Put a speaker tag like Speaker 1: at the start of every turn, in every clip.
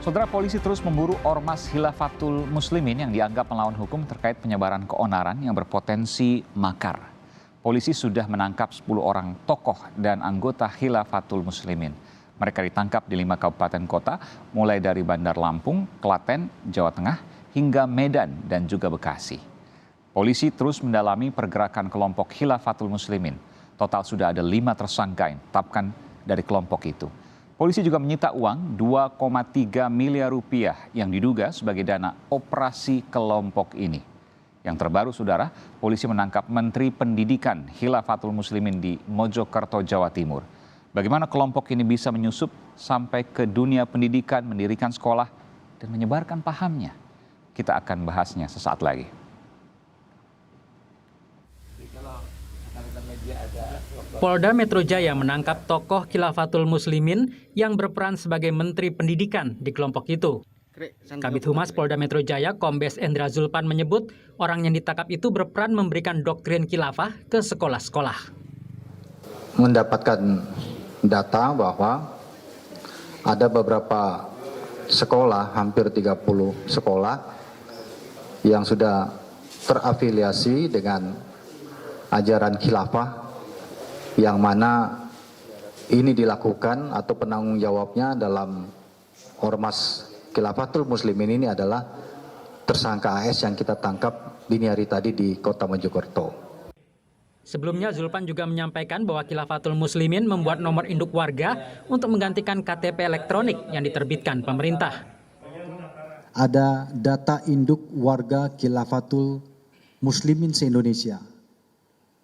Speaker 1: Saudara, polisi terus memburu ormas Khilafatul Muslimin yang dianggap melawan hukum terkait penyebaran keonaran yang berpotensi makar. Polisi sudah menangkap 10 orang tokoh dan anggota Khilafatul Muslimin. Mereka ditangkap di 5 kabupaten kota, mulai dari Bandar Lampung, Klaten, Jawa Tengah, hingga Medan dan juga Bekasi. Polisi terus mendalami pergerakan kelompok Khilafatul Muslimin. Total sudah ada 5 tersangka yang ditetapkan dari kelompok itu. Polisi juga menyita uang 2,3 miliar rupiah yang diduga sebagai dana operasi kelompok ini. Yang terbaru, saudara, polisi menangkap Menteri Pendidikan Khilafatul Muslimin di Mojokerto, Jawa Timur. Bagaimana kelompok ini bisa menyusup sampai ke dunia pendidikan, mendirikan sekolah, dan menyebarkan pahamnya? Kita akan bahasnya sesaat lagi.
Speaker 2: Polda Metro Jaya menangkap tokoh Khilafatul Muslimin yang berperan sebagai Menteri Pendidikan di kelompok itu. Kabid Humas Polda Metro Jaya, Kombes Endra Zulpan menyebut orang yang ditangkap itu berperan memberikan doktrin khilafah ke sekolah-sekolah.
Speaker 3: Mendapatkan data bahwa ada beberapa sekolah, hampir 30 sekolah yang sudah terafiliasi dengan ajaran khilafah, yang mana ini dilakukan atau penanggung jawabnya dalam ormas Khilafatul Muslimin ini adalah tersangka AS yang kita tangkap dini hari tadi di Kota Mojokerto.
Speaker 2: Sebelumnya Zulpan juga menyampaikan bahwa Khilafatul Muslimin membuat nomor induk warga untuk menggantikan KTP elektronik yang diterbitkan pemerintah.
Speaker 4: Ada data induk warga Khilafatul Muslimin se-Indonesia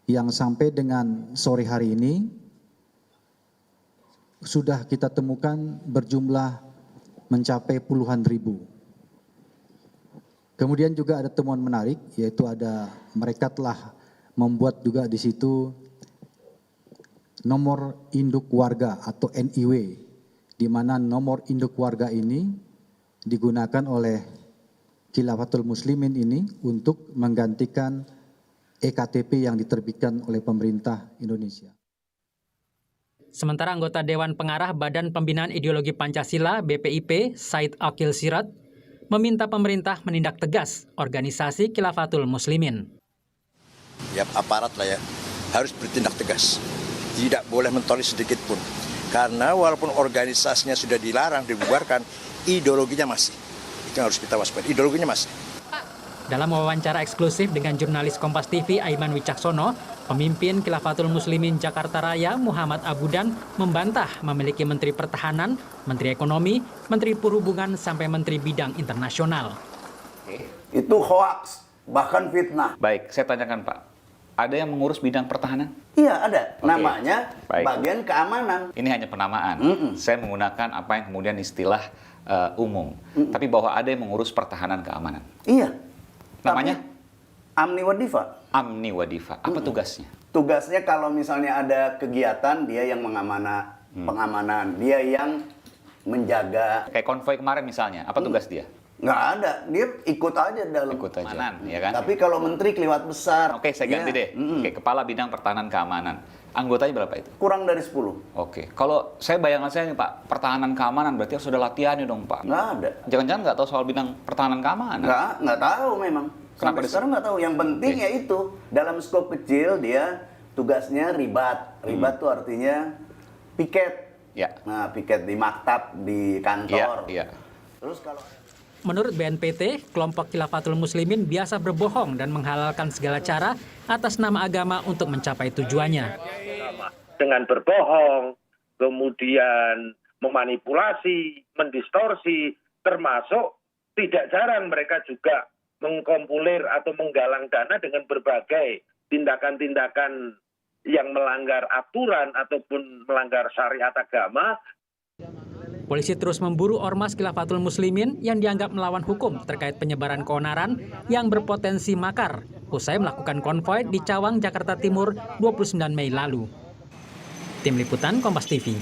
Speaker 4: yang sampai dengan sore hari ini sudah kita temukan berjumlah mencapai puluhan ribu. Kemudian juga ada temuan menarik, yaitu mereka telah membuat juga di situ nomor induk warga atau NIW, di mana nomor induk warga ini digunakan oleh Khilafatul Muslimin ini untuk menggantikan EKTP yang diterbitkan oleh pemerintah Indonesia.
Speaker 2: Sementara anggota Dewan Pengarah Badan Pembinaan Ideologi Pancasila (BPIP), Said Akil Sirat, meminta pemerintah menindak tegas organisasi Khilafatul Muslimin.
Speaker 5: Ya, aparat lah ya, harus bertindak tegas. Tidak boleh mentolerir sedikit pun. Karena walaupun organisasinya sudah dilarang, dibubarkan, ideologinya masih. Itu yang harus kita waspada, ideologinya masih.
Speaker 2: Dalam wawancara eksklusif dengan jurnalis Kompas TV Aiman Wicaksono, pemimpin Khilafatul Muslimin Jakarta Raya Muhammad Abudan membantah memiliki Menteri Pertahanan, Menteri Ekonomi, Menteri Perhubungan, sampai Menteri Bidang Internasional.
Speaker 6: Itu hoaks, bahkan fitnah.
Speaker 1: Baik, saya tanyakan Pak, ada yang mengurus bidang pertahanan?
Speaker 6: Iya ada,
Speaker 1: Oke.
Speaker 6: namanya bagian keamanan.
Speaker 1: Ini hanya penamaan. Saya menggunakan apa yang kemudian istilah umum. Tapi bahwa ada yang mengurus pertahanan keamanan.
Speaker 6: Iya.
Speaker 1: Namanya?
Speaker 6: Amni Wadifa.
Speaker 1: Amni Wadifa. Apa tugasnya?
Speaker 6: Tugasnya kalau misalnya ada kegiatan, dia yang pengamanan. Dia yang menjaga.
Speaker 1: Kayak konvoi kemarin misalnya, apa tugas dia?
Speaker 6: Nggak ada, dia ikut aja dalam.
Speaker 1: Ikut aja. Keamanan, ya kan?
Speaker 6: Tapi kalau menteri kelewat besar.
Speaker 1: Oke, saya ganti deh. Oke, Kepala Bidang Pertahanan Keamanan. Anggotanya berapa itu?
Speaker 6: Kurang dari 10.
Speaker 1: Oke, kalau bayangan saya nih Pak, pertahanan keamanan berarti harus ada latihannya dong Pak.
Speaker 6: Nggak ada.
Speaker 1: Jangan-jangan nggak tahu soal bidang pertahanan keamanan?
Speaker 6: Nggak tahu memang. Sampai sekarang nggak tahu. Yang penting ya itu, dalam skop kecil dia tugasnya ribat. Ribat tuh artinya piket.
Speaker 1: Ya.
Speaker 6: Nah, piket di maktab, di kantor.
Speaker 1: Iya.
Speaker 6: Terus kalau
Speaker 2: Menurut BNPT, kelompok Khilafatul Muslimin biasa berbohong dan menghalalkan segala cara atas nama agama untuk mencapai tujuannya.
Speaker 7: Dengan berbohong, kemudian memanipulasi, mendistorsi, termasuk tidak jarang mereka juga mengkompulir atau menggalang dana dengan berbagai tindakan-tindakan yang melanggar aturan ataupun melanggar syariat agama.
Speaker 2: Polisi terus memburu ormas Khilafatul Muslimin yang dianggap melawan hukum terkait penyebaran keonaran yang berpotensi makar usai melakukan konvoi di Cawang, Jakarta Timur 29 Mei lalu. Tim Liputan Kompas TV.